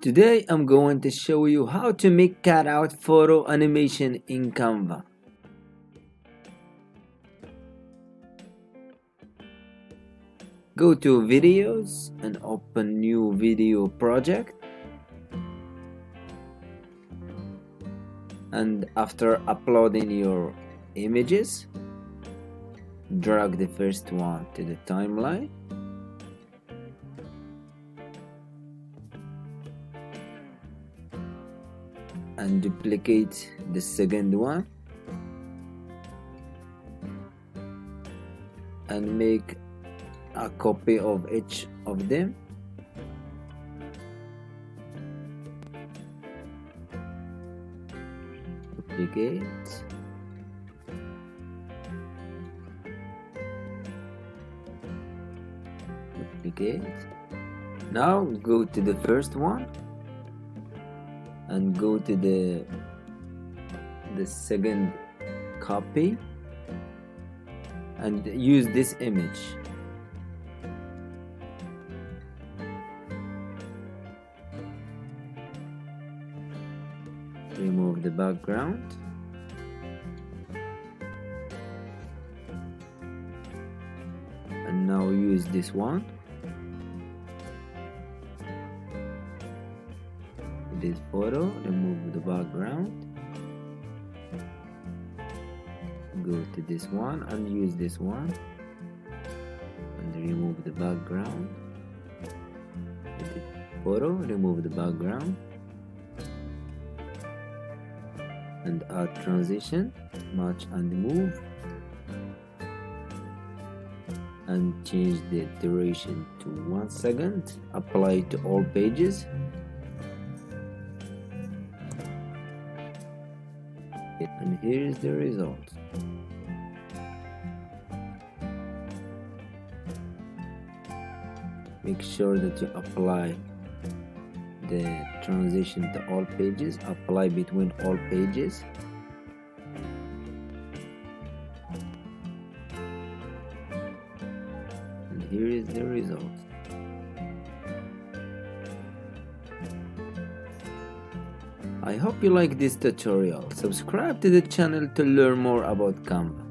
Today I'm going to show you how to make cutout photo animation in Canva. Go to videos and open new video project, and after uploading your images, drag the first one to the timeline and duplicate the second one and make a copy of each of them. Duplicate, duplicate. Now go to the first one and go to the second copy and use this image. Remove the background and now use this one, this photo, remove the background, go to this one and use this one and remove the background, the photo, remove the background and add transition, match and move, and change the duration to 1 second. Apply to all pages. And here is the result. Make sure that you apply the transition to all pages, apply between all pages. And here is the result. I hope you like this tutorial. Subscribe to the channel to learn more about Canva.